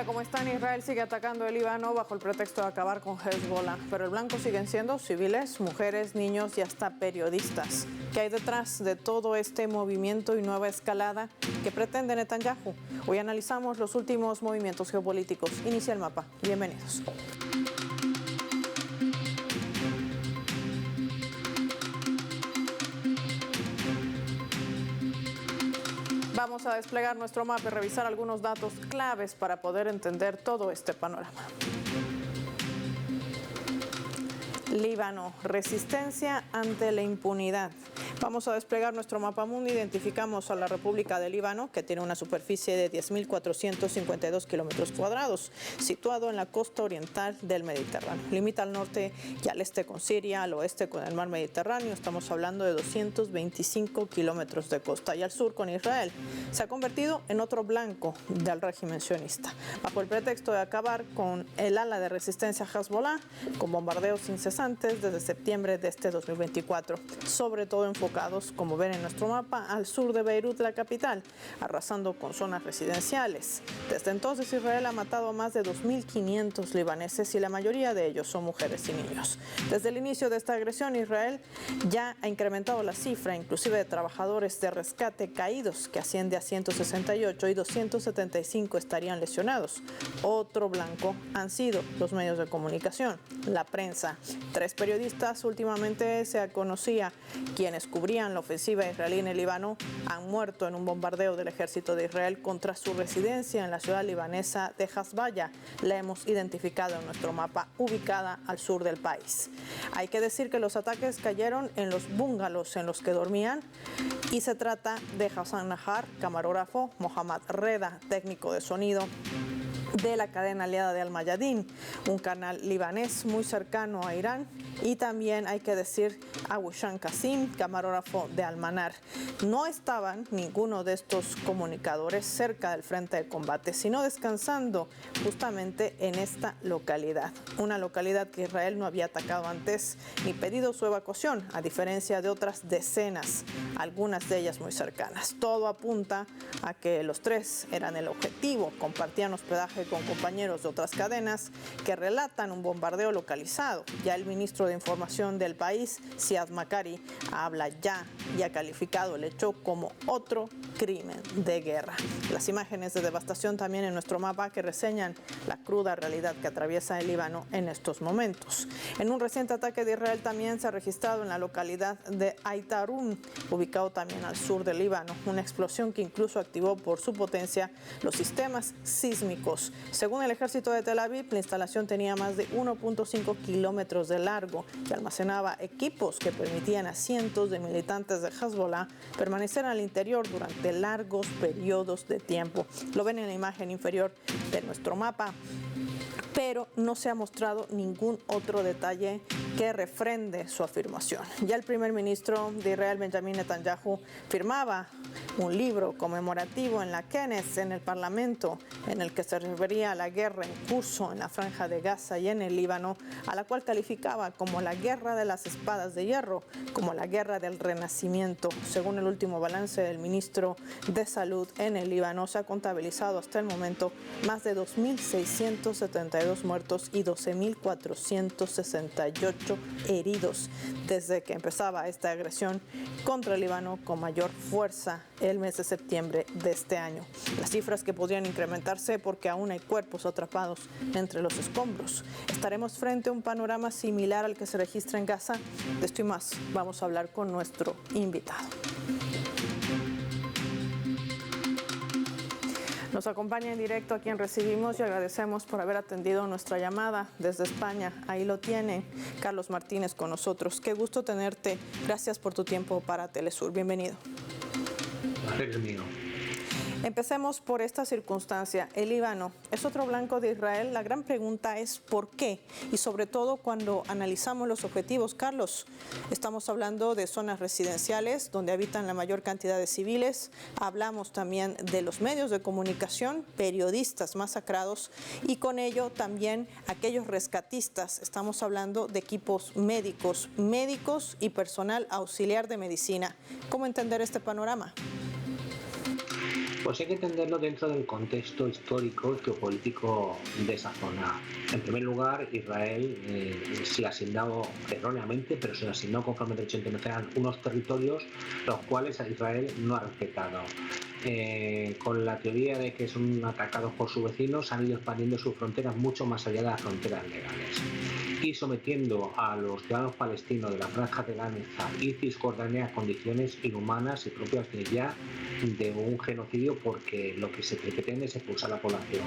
¿cómo están? Israel sigue atacando el Líbano bajo el pretexto de acabar con Hezbollah, pero el blanco siguen siendo civiles, mujeres, niños y hasta periodistas. ¿Qué hay detrás de todo este movimiento y nueva escalada que pretende Netanyahu? Hoy analizamos los últimos movimientos geopolíticos. Inicia el mapa. Bienvenidos. Vamos a desplegar nuestro mapa y revisar algunos datos claves para poder entender todo este panorama. Líbano, resistencia ante la impunidad. Vamos a desplegar nuestro mapa mundo. Identificamos a la República de Líbano, que tiene una superficie de 10.452 kilómetros cuadrados, situado en la costa oriental del Mediterráneo. Limita al norte y al este con Siria, al oeste con el mar Mediterráneo. Estamos hablando de 225 kilómetros de costa. Y al sur con Israel. Se ha convertido en otro blanco del régimen sionista, bajo el pretexto de acabar con el ala de resistencia Hezbollah, con bombardeos incesantes desde septiembre de este 2024, sobre todo enfocados, como ven en nuestro mapa, al sur de Beirut, la capital, arrasando con zonas residenciales. Desde entonces, Israel ha matado a más de 2.500 libaneses y la mayoría de ellos son mujeres y niños. Desde el inicio de esta agresión, Israel ya ha incrementado la cifra, inclusive de trabajadores de rescate caídos, que asciende a 168 y 275 estarían lesionados. Otro blanco han sido los medios de comunicación, la prensa. 3 periodistas últimamente se conocía quienes cubrían la ofensiva israelí en el Líbano han muerto en un bombardeo del ejército de Israel contra su residencia en la ciudad libanesa de Hasbaya. La hemos identificado en nuestro mapa, ubicada al sur del país. Hay que decir que los ataques cayeron en los bungalows en los que dormían y se trata de Hassan Nahar, camarógrafo, Mohammad Reda, técnico de sonido de la cadena aliada de Al Mayadin, un canal libanés muy cercano a Irán, y también hay que decir a Wisham Qasim, camarógrafo de Al-Manar. No estaban ninguno de estos comunicadores cerca del frente de combate, sino descansando justamente en esta localidad, una localidad que Israel no había atacado antes ni pedido su evacuación, a diferencia de otras decenas, algunas de ellas muy cercanas. Todo apunta a que los 3 eran el objetivo, compartían hospedaje con compañeros de otras cadenas que relatan un bombardeo localizado. Ya el ministro de Información del país, Siad Makari, habla ya y ha calificado el hecho como otro crimen de guerra. Las imágenes de devastación también en nuestro mapa que reseñan la cruda realidad que atraviesa el Líbano en estos momentos. En un reciente ataque de Israel también se ha registrado en la localidad de Aitarun, ubicado también al sur del Líbano, una explosión que incluso activó por su potencia los sistemas sísmicos. Según el ejército de Tel Aviv, la instalación tenía más de 1.5 kilómetros de largo y almacenaba equipos que permitían a cientos de militantes de Hezbollah permanecer al interior durante largos periodos de tiempo. Lo ven en la imagen inferior de nuestro mapa, pero no se ha mostrado ningún otro detalle que refrende su afirmación. Ya el primer ministro de Israel, Benjamin Netanyahu, firmaba un libro conmemorativo en la Knesset, en el Parlamento, en el que se refería a la guerra en curso en la Franja de Gaza y en el Líbano, a la cual calificaba como la guerra de las espadas de hierro, como la guerra del renacimiento. Según el último balance del ministro de Salud en el Líbano, se ha contabilizado hasta el momento más de 2.672 muertos y 12.468 heridos desde que empezaba esta agresión contra el Líbano con mayor fuerza el mes de septiembre de este año. Las cifras que podrían incrementarse porque aún hay cuerpos atrapados entre los escombros. ¿Estaremos frente a un panorama similar al que se registra en Gaza? De esto y más vamos a hablar con nuestro invitado. Nos acompaña en directo a quien recibimos y agradecemos por haber atendido nuestra llamada desde España. Ahí lo tiene, Carlos Martínez con nosotros. Qué gusto tenerte. Gracias por tu tiempo para Telesur. Bienvenido. Mío. Empecemos por esta circunstancia. El Líbano es otro blanco de Israel. La gran pregunta es ¿por qué? Y sobre todo cuando analizamos los objetivos, Carlos, estamos hablando de zonas residenciales donde habitan la mayor cantidad de civiles. Hablamos también de los medios de comunicación, periodistas masacrados y con ello también aquellos rescatistas. Estamos hablando de equipos médicos y personal auxiliar de medicina. ¿Cómo entender este panorama? Pues hay que entenderlo dentro del contexto histórico y geopolítico de esa zona. En primer lugar, Israel se le ha asignado erróneamente, pero se le asignó conforme al derecho internacional unos territorios los cuales a Israel no ha respetado. Con la teoría de que son atacados por sus vecinos, han ido expandiendo sus fronteras mucho más allá de las fronteras legales y sometiendo a los ciudadanos palestinos de la Franja de Gaza y Cisjordania a condiciones inhumanas y propias de un genocidio, porque lo que se pretende es expulsar a la población.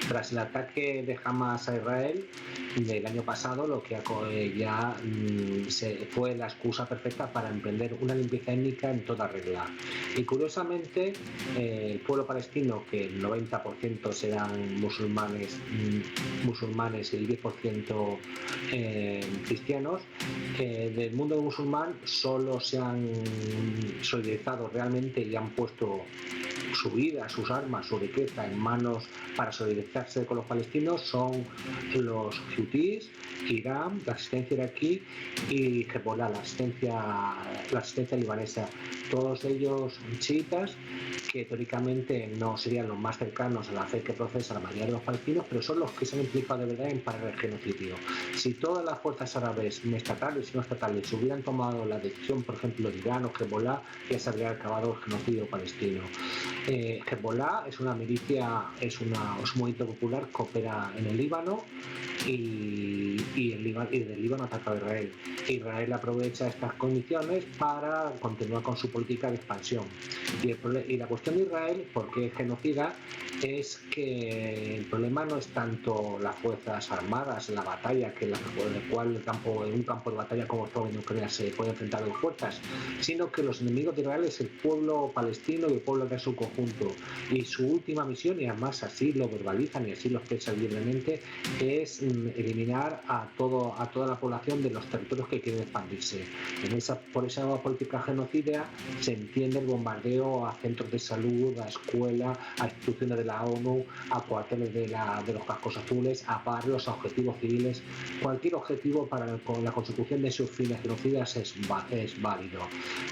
Tras el ataque de Hamas a Israel del año pasado, lo que ya fue la excusa perfecta para emprender una limpieza étnica en toda regla. Y curiosamente, el pueblo palestino, que el 90% serán musulmanes y el 10% cristianos, del mundo musulmán solo se han solidarizado realmente y han puesto su vida, sus armas, su riqueza en manos para solidarizarse con los palestinos son los hutíes, Irán, la asistencia iraquí y Hezbollah, la asistencia libanesa. Todos ellos chiitas que teóricamente no serían los más cercanos a la fe que profesa la mayoría de los palestinos, pero son los que se han implicado de verdad en parar el genocidio. Si todas las fuerzas árabes, estatales y no estatales, hubieran tomado la decisión, por ejemplo, de Irán o Hezbollah, ya se habría acabado el genocidio palestino. Hezbollah es una milicia, es un movimiento popular que opera en el Líbano y del Líbano ataca a Israel. Israel aprovecha estas condiciones para continuar con su política de expansión. Y la cuestión de Israel, porque es genocida, es que el problema no es tanto las fuerzas armadas en la batalla, que en un campo de batalla como todo en Ucrania se puede enfrentar dos fuerzas, sino que los enemigos de Israel es el pueblo palestino y el pueblo de su conjunto. Y su última misión, y además así lo verbalizan y así lo expresan libremente, es eliminar a toda la población de los territorios que quieren expandirse. Por esa política genocida se entiende el bombardeo a centros de salud, a escuelas, a instituciones de la ONU, a cuarteles de los cascos azules, a barrios, a objetivos civiles. Cualquier objetivo con la consecución de sus fines genocidas es válido.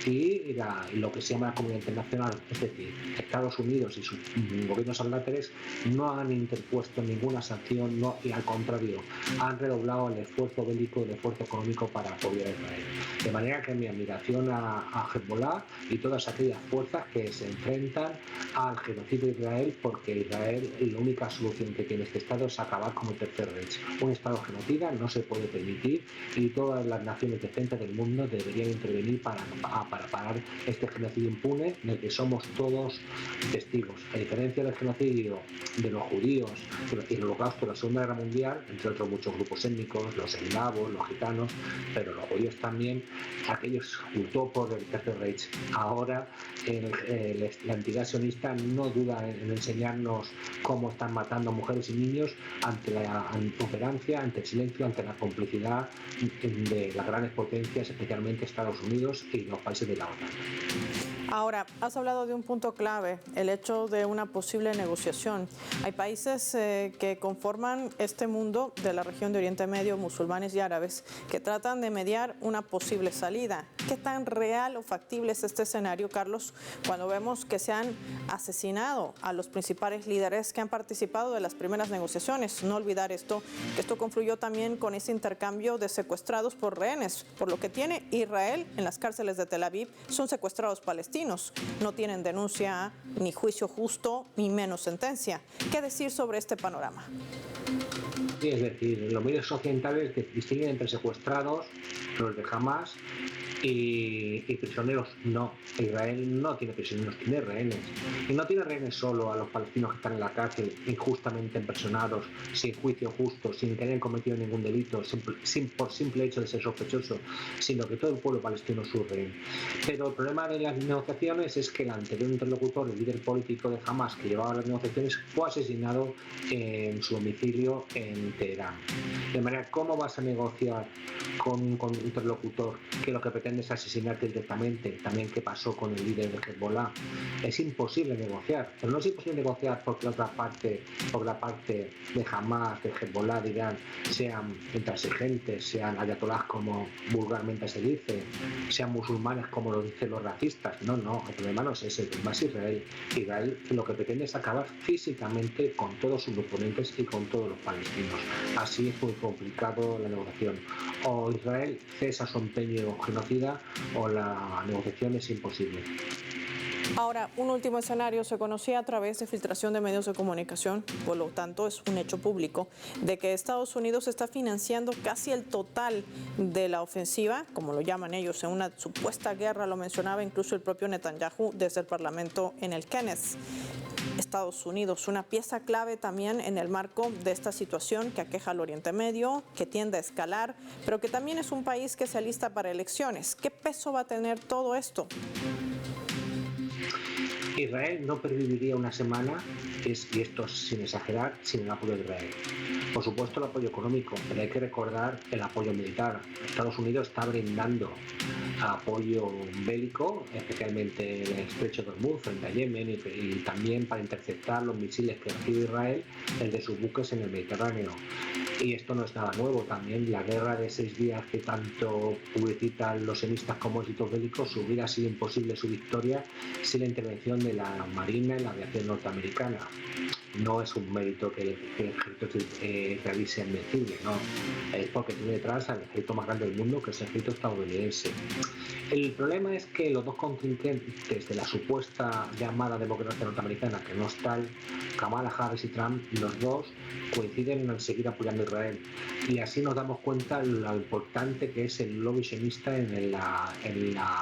Y lo que se llama la comunidad internacional, es decir, Estados Unidos y sus gobiernos adláteres, no han interpuesto ninguna sanción, y al contrario, han redoblado el esfuerzo bélico y el esfuerzo económico para apoyar a Israel. De manera que mi admiración a Hezbollah y todas aquellas fuerzas que se enfrentan al genocidio de Israel, porque Israel, la única solución que tiene este Estado es acabar como el Tercer Reich. Un Estado genocida no se puede permitir y todas las naciones decentes del mundo deberían intervenir para parar este genocidio impune del que somos todos testigos. A diferencia del genocidio de los judíos y el holocausto de la Segunda Guerra Mundial, entre otros muchos grupos étnicos, los eslavos, los gitanos, pero los judíos también, aquellos optó por el Tercer Reich. Ahora la entidad sionista no duda en enseñarnos cómo están matando mujeres y niños ante la intolerancia, ante el silencio, ante la complicidad de las grandes potencias, especialmente Estados Unidos y los países de la OTAN. Ahora, has hablado de un punto clave, el hecho de una posible negociación. Hay países que conforman este mundo de la región de Oriente Medio, musulmanes y árabes, que tratan de mediar una posible salida. ¿Qué tan real o factible es este escenario, Carlos, cuando vemos que se han asesinado a los principales líderes que han participado de las primeras negociaciones? No olvidar esto, que esto confluyó también con ese intercambio de secuestrados por rehenes. Por lo que tiene Israel en las cárceles de Tel Aviv, son secuestrados palestinos. No tienen denuncia, ni juicio justo, ni menos sentencia. ¿Qué decir sobre este panorama? Sí, es decir, los medios occidentales distinguen entre secuestrados, los de Hamas, y prisioneros. No, Israel no tiene prisioneros, tiene rehenes. Y no tiene rehenes solo a los palestinos que están en la cárcel, injustamente empresionados, sin juicio justo, sin que hayan cometido ningún delito, por simple hecho de ser sospechoso, sino que todo el pueblo palestino es su rehén. Pero el problema de las negociaciones es que el anterior interlocutor, el líder político de Hamas que llevaba las negociaciones, fue asesinado en su domicilio en Teherán. De manera, ¿cómo vas a negociar con un interlocutor que lo que pretende pretendes asesinarte directamente, también qué pasó con el líder de Hezbollah. Es imposible negociar, pero no es imposible negociar porque la parte de Hamas, de Hezbollah, dirán, sean intransigentes, sean ayatolás como vulgarmente se dice, sean musulmanes como lo dicen los racistas. No, el problema no es ese, el problema es Israel. Israel lo que pretende es acabar físicamente con todos sus oponentes y con todos los palestinos. Así es muy complicado la negociación. O Israel cesa su empeño genocida o la negociación es imposible. Ahora, un último escenario se conocía a través de filtración de medios de comunicación, por lo tanto es un hecho público, de que Estados Unidos está financiando casi el total de la ofensiva, como lo llaman ellos, en una supuesta guerra, lo mencionaba incluso el propio Netanyahu desde el Parlamento en el Knesset. Estados Unidos, una pieza clave también en el marco de esta situación que aqueja al Oriente Medio, que tiende a escalar, pero que también es un país que se alista para elecciones. ¿Qué peso va a tener todo esto? Israel no perviviría una semana, y esto sin exagerar, sin el apoyo de Israel. Por supuesto el apoyo económico, pero hay que recordar el apoyo militar. Estados Unidos está brindando apoyo bélico, especialmente en el estrecho de Hormuz frente a Yemen y también para interceptar los misiles que recibe Israel desde sus buques en el Mediterráneo. Y esto no es nada nuevo, también la guerra de 6 días que tanto publicitan los sionistas como éxitos bélicos, hubiera sido imposible su victoria sin la intervención de la Marina y la aviación norteamericana. No es un mérito que el ejército israelí sea invencible, no. Es porque tiene detrás al ejército más grande del mundo, que es el ejército estadounidense. El problema es que los dos contingentes de la supuesta llamada democracia norteamericana, que no es tal, Kamala Harris y Trump, los dos coinciden en seguir apoyando a Israel. Y así nos damos cuenta lo importante que es el lobby sionista en la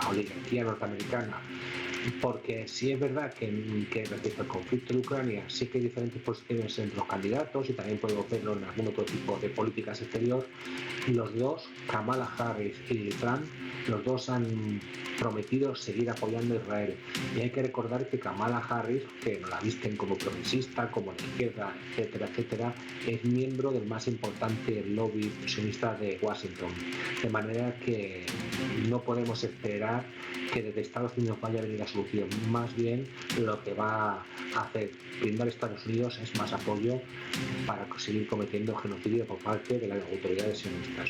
oligarquía norteamericana. Porque sí es verdad que respecto al conflicto de Ucrania sí que hay diferentes posiciones entre los candidatos y también podemos verlo en algún otro tipo de políticas exterior. Los dos, Kamala Harris y Trump, los dos han prometido seguir apoyando a Israel. Y hay que recordar que Kamala Harris, que nos la visten como progresista, como la izquierda, etcétera, es miembro del más importante lobby sionista de Washington. De manera que no podemos esperar que desde Estados Unidos vaya a venir la solución. Más bien lo que va a hacer brindar Estados Unidos es más apoyo para seguir cometiendo genocidio por parte de las autoridades sionistas.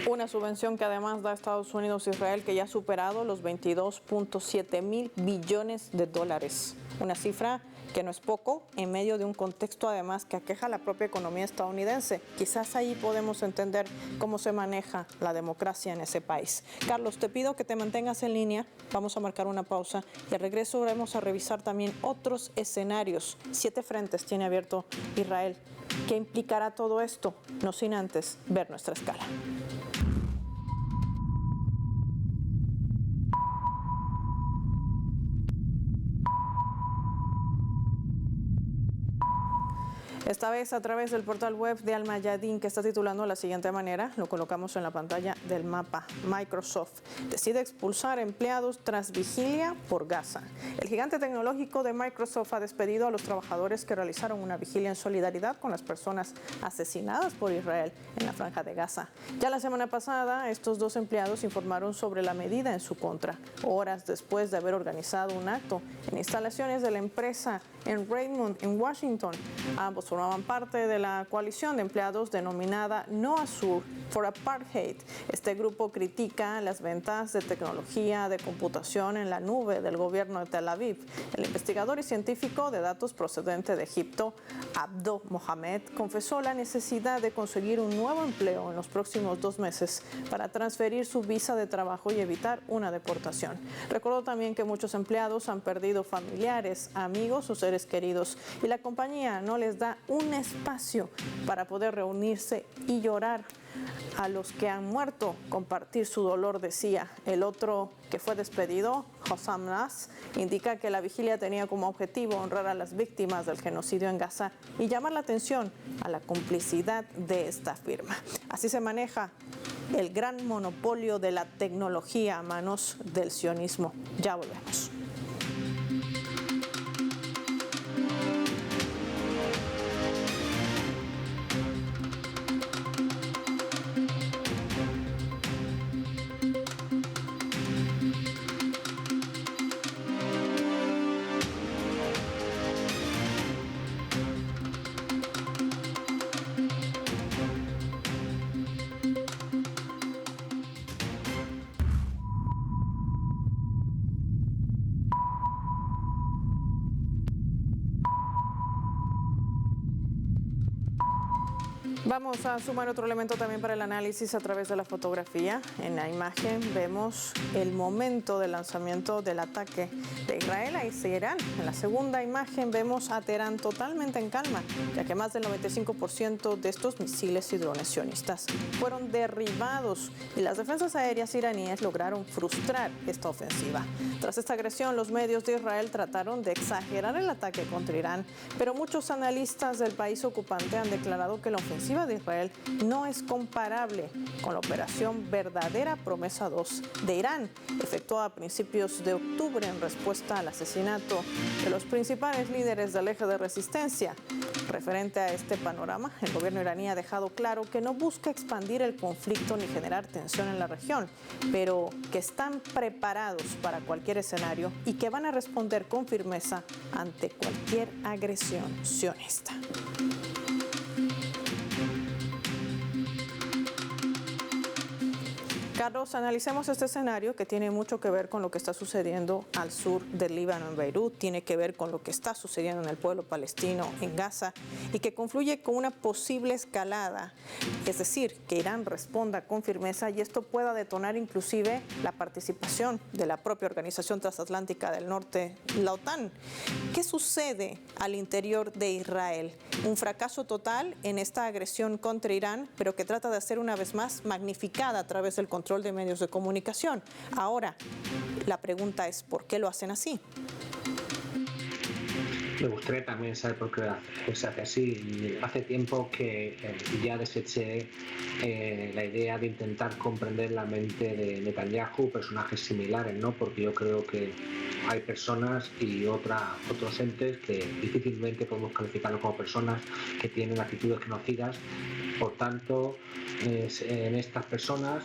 Una subvención que además da Estados Unidos a Israel que ya ha superado los 22.7 mil billones de dólares. Una cifra que no es poco en medio de un contexto además que aqueja la propia economía estadounidense. Quizás ahí podemos entender cómo se maneja la democracia en ese país. Carlos, te pido que te mantengas en línea. Vamos a marcar una pausa y al regreso vamos a revisar también otros escenarios. 7 frentes tiene abierto Israel. ¿Qué implicará todo esto? No sin antes ver nuestra escala. Esta vez a través del portal web de Al Mayadin, que está titulando de la siguiente manera, lo colocamos en la pantalla del mapa. Microsoft decide expulsar empleados tras vigilia por Gaza. El gigante tecnológico de Microsoft ha despedido a los trabajadores que realizaron una vigilia en solidaridad con las personas asesinadas por Israel en la franja de Gaza. Ya la semana pasada, estos 2 empleados informaron sobre la medida en su contra, horas después de haber organizado un acto en instalaciones de la empresa en Raymond, en Washington. Ambos formaban parte de la coalición de empleados denominada No Assur for Apartheid. Este grupo critica las ventas de tecnología de computación en la nube del gobierno de Tel Aviv. El investigador y científico de datos procedente de Egipto, Abdo Mohamed, confesó la necesidad de conseguir un nuevo empleo en los próximos 2 meses para transferir su visa de trabajo y evitar una deportación. Recordó también que muchos empleados han perdido familiares, amigos o seres queridos y la compañía no les da un espacio para poder reunirse y llorar a los que han muerto, compartir su dolor, decía. El otro que fue despedido, Hossam Nas, indica que la vigilia tenía como objetivo honrar a las víctimas del genocidio en Gaza y llamar la atención a la complicidad de esta firma. Así se maneja el gran monopolio de la tecnología a manos del sionismo. Ya volvemos. Vamos a sumar otro elemento también para el análisis a través de la fotografía. En la imagen vemos el momento del lanzamiento del ataque de Israel hacia Irán. En la segunda imagen vemos a Teherán totalmente en calma, ya que más del 95% de estos misiles y drones sionistas fueron derribados y las defensas aéreas iraníes lograron frustrar esta ofensiva. Tras esta agresión, los medios de Israel trataron de exagerar el ataque contra Irán, pero muchos analistas del país ocupante han declarado que la ofensiva de Israel no es comparable con la operación Verdadera Promesa 2 de Irán, efectuada a principios de octubre en respuesta al asesinato de los principales líderes del eje de resistencia. Referente a este panorama, el gobierno iraní ha dejado claro que no busca expandir el conflicto ni generar tensión en la región, pero que están preparados para cualquier escenario y que van a responder con firmeza ante cualquier agresión sionista. Carlos, analicemos este escenario que tiene mucho que ver con lo que está sucediendo al sur del Líbano, en Beirut, tiene que ver con lo que está sucediendo en el pueblo palestino, en Gaza, y que confluye con una posible escalada, es decir, que Irán responda con firmeza y esto pueda detonar inclusive la participación de la propia Organización Transatlántica del Norte, la OTAN. ¿Qué sucede al interior de Israel? Un fracaso total en esta agresión contra Irán, pero que trata de ser una vez más magnificada a través del control de medios de comunicación. Ahora, la pregunta es, ¿por qué lo hacen así? Me gustaría también saber por qué se hace así. Hace tiempo que ya deseché la idea de intentar comprender la mente de Netanyahu, personajes similares, ¿no? Porque yo creo que hay personas y otros entes que difícilmente podemos calificarlos como personas que tienen actitudes genocidas. Por tanto, en estas personas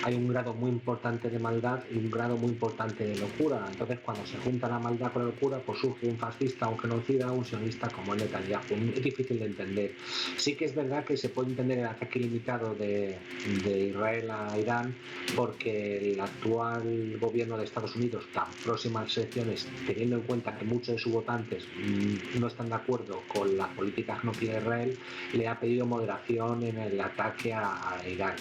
hay un grado muy importante de maldad y un grado muy importante de locura. Entonces, cuando se junta la maldad con la locura, pues surge un fascista, un genocida, un sionista como Netanyahu. Es difícil de entender. Sí que es verdad que se puede entender el ataque limitado de Israel a Irán, porque el actual gobierno de Estados Unidos, tan próximo a las elecciones, teniendo en cuenta que muchos de sus votantes no están de acuerdo con la política genocida de Israel, le ha pedido moderación en el ataque a Irán.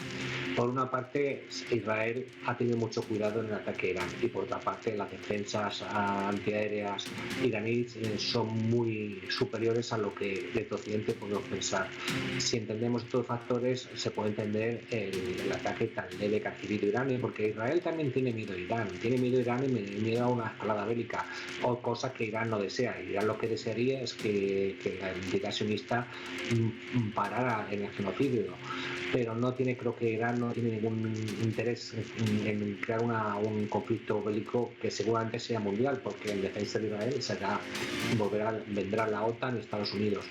Por una parte, Israel ha tenido mucho cuidado en el ataque a Irán y por otra parte las defensas antiaéreas iraníes son muy superiores a lo que desde Occidente podemos pensar. Si entendemos estos factores, se puede entender el ataque tan leve que ha recibido Irán, porque Israel también tiene miedo a Irán, tiene miedo a Irán y miedo a una escalada bélica, o cosas que Irán no desea. Irán lo que desearía es que la entidad sionista parara en el genocidio, pero creo que Irán no tiene ningún interés en crear un conflicto bélico que seguramente sea mundial, porque en defensa de Israel vendrá la OTAN y Estados Unidos,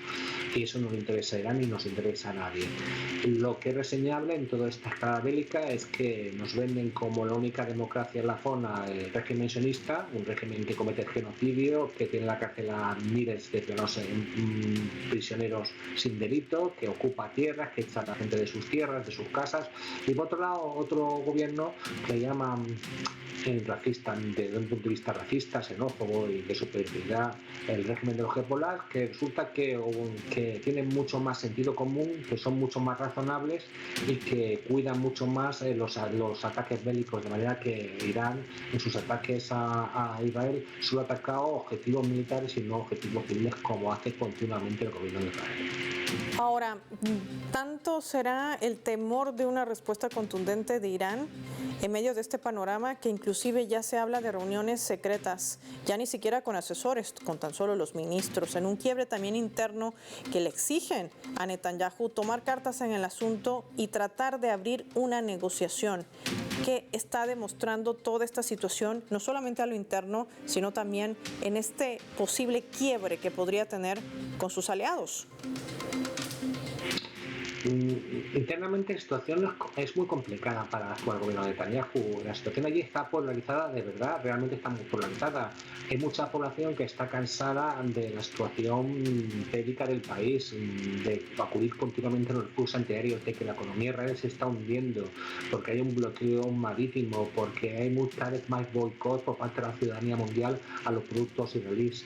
y eso no le interesa a Irán y no se interesa a nadie. Lo que es reseñable en toda esta escala bélica es que nos venden como la única democracia en la zona el régimen sionista, un régimen que comete genocidio, que tiene en la cárcel a miles de prisioneros sin delito, que ocupa tierras, que echa a la gente de sus tierras, de sus casas, y por otro lado otro gobierno que llaman racista, desde un punto de vista racista, xenófobo y de superioridad, el régimen de los Hezbollah, que resulta que tienen mucho más sentido común, que son mucho más razonables y que cuidan mucho más los ataques bélicos, de manera que Irán en sus ataques a Israel solo ha atacado objetivos militares y no objetivos civiles, como hace continuamente el gobierno de Israel. Ahora, ¿tanto será el temor de una respuesta contundente de Irán en medio de este panorama que inclusive ya se habla de reuniones secretas, ya ni siquiera con asesores, con tan solo los ministros, en un quiebre también interno que le exigen a Netanyahu tomar cartas en el asunto y tratar de abrir una negociación? ¿Qué está demostrando toda esta situación, no solamente a lo interno, sino también en este posible quiebre que podría tener con sus aliados? Internamente la situación es muy complicada para el actual gobierno de Netanyahu. La situación allí está polarizada, de verdad, realmente está muy polarizada. Hay mucha población que está cansada de la situación bélica del país, de acudir continuamente a los recursos antiaéreos, de que la economía real se está hundiendo, porque hay un bloqueo marítimo, porque hay cada vez más boicot por parte de la ciudadanía mundial a los productos israelíes.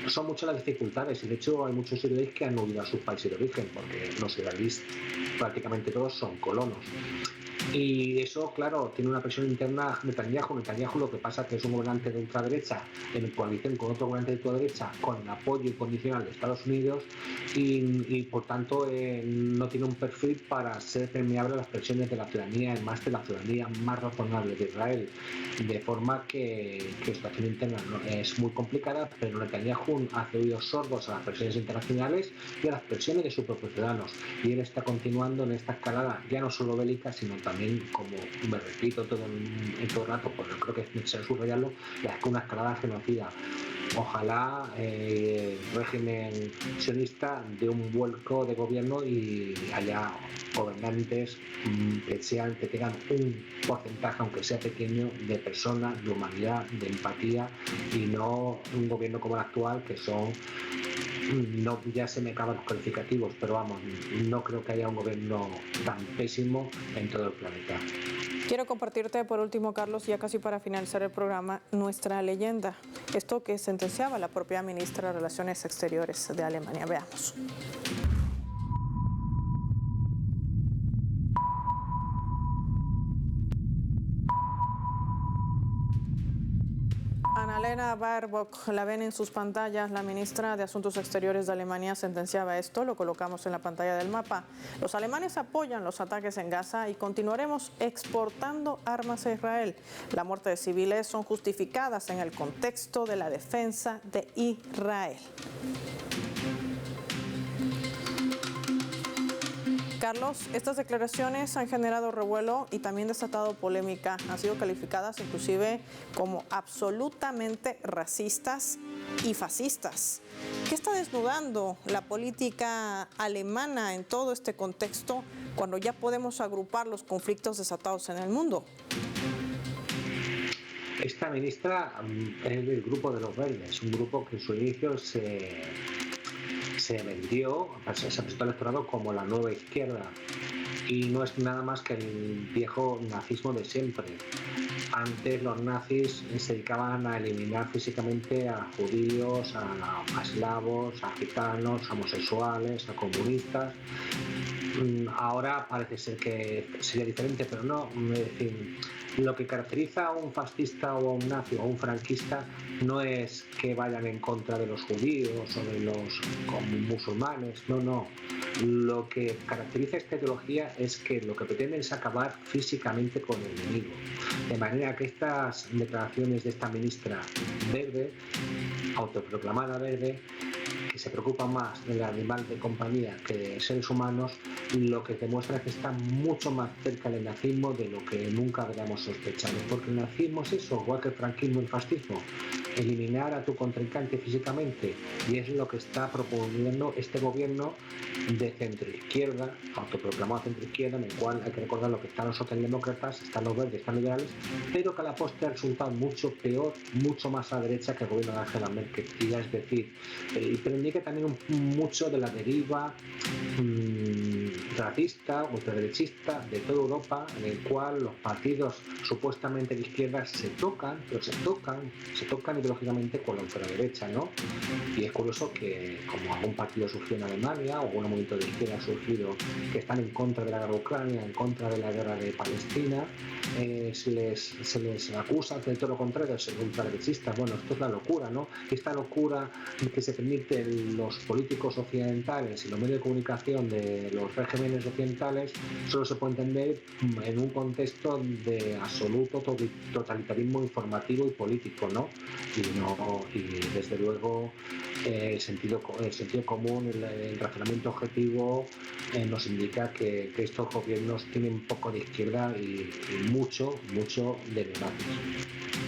Son muchas las dificultades y de hecho hay muchos israelíes que han huido a sus países de origen, porque los israelíes prácticamente todos son colonos. Y eso, claro, tiene una presión interna Netanyahu. Netanyahu lo que pasa es que es un gobernante de ultraderecha en coalición con otro gobernante de ultraderecha con el apoyo incondicional de Estados Unidos y por tanto no tiene un perfil para ser permeable a las presiones de la ciudadanía, además de la ciudadanía más razonable de Israel, de forma que la situación interna es muy complicada, pero Netanyahu hace oídos sordos a las presiones internacionales y a las presiones de sus propios ciudadanos, y él está continuando en esta escalada ya no solo bélica, sino también, como me repito todo el rato, pues creo que es necesario subrayarlo, es una escalada genocida. Ojalá el régimen sionista dé un vuelco de gobierno y haya gobernantes que tengan un porcentaje, aunque sea pequeño, de personas, de humanidad, de empatía, y no un gobierno como el actual, que son, no, ya se me acaban los calificativos, pero vamos, no creo que haya un gobierno tan pésimo en todo el planeta. Quiero compartirte por último, Carlos, ya casi para finalizar el programa, nuestra leyenda. Esto que sentenciaba la propia ministra de Relaciones Exteriores de Alemania. Veamos. Annalena Baerbock, la ven en sus pantallas, la ministra de Asuntos Exteriores de Alemania sentenciaba esto, lo colocamos en la pantalla del mapa. Los alemanes apoyan los ataques en Gaza y continuaremos exportando armas a Israel. La muerte de civiles son justificadas en el contexto de la defensa de Israel. Carlos, estas declaraciones han generado revuelo y también desatado polémica. Han sido calificadas inclusive como absolutamente racistas y fascistas. ¿Qué está desnudando la política alemana en todo este contexto cuando ya podemos agrupar los conflictos desatados en el mundo? Esta ministra es del grupo de los verdes, un grupo que en su inicio se vendió, se presentó al electorado como la nueva izquierda, y no es nada más que el viejo nazismo de siempre. Antes los nazis se dedicaban a eliminar físicamente a judíos, a eslavos, a gitanos, a homosexuales, a comunistas. Ahora parece ser que sería diferente, pero no. Es decir, lo que caracteriza a un fascista o a un nazi o a un franquista no es que vayan en contra de los judíos o de los musulmanes, no. Lo que caracteriza esta ideología es que lo que pretende es acabar físicamente con el enemigo. De manera que estas declaraciones de esta ministra verde, autoproclamada verde, que se preocupa más del animal de compañía que de seres humanos, lo que demuestra es que está mucho más cerca del nazismo de lo que nunca habríamos sospechado. Porque el nazismo es eso, igual que el franquismo y el fascismo, eliminar a tu contrincante físicamente, y es lo que está proponiendo este gobierno de centroizquierda, autoproclamado centroizquierda, en el cual hay que recordar lo que están los socialdemócratas, están los verdes, están liberales, pero que a la postre ha resultado mucho peor, mucho más a la derecha que el gobierno de Angela Merkel. Y es decir, pero indica también mucho de la deriva racista, ultraderechista de toda Europa, en el cual los partidos supuestamente de izquierda se tocan, pero se tocan ideológicamente con la ultraderecha, ¿no? Y es curioso que, como algún partido surgió en Alemania o algún movimiento de izquierda ha surgido que están en contra de la guerra de Ucrania, en contra de la guerra de Palestina, se les acusa de todo lo contrario, de ser ultraderechistas. Bueno, esto es la locura, ¿no? Esta locura que se permiten los políticos occidentales y los medios de comunicación de los regímenes occidentales solo se puede entender en un contexto de absoluto totalitarismo informativo y político, ¿no? Y desde luego el sentido común, el razonamiento objetivo nos indica que estos gobiernos tienen poco de izquierda y mucho de nazis.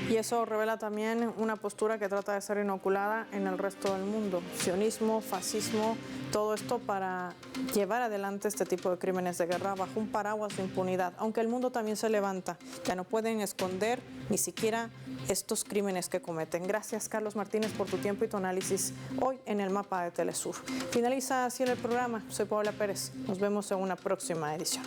Y eso revela también una postura que trata de ser inoculada en el resto del mundo. Sionismo, fascismo, todo esto para llevar adelante este tipo de crímenes de guerra bajo un paraguas de impunidad. Aunque el mundo también se levanta, ya no pueden esconder ni siquiera estos crímenes que cometen. Gracias, Carlos Martínez, por tu tiempo y tu análisis hoy en el mapa de Telesur. Finaliza así el programa. Soy Paola Pérez. Nos vemos en una próxima edición.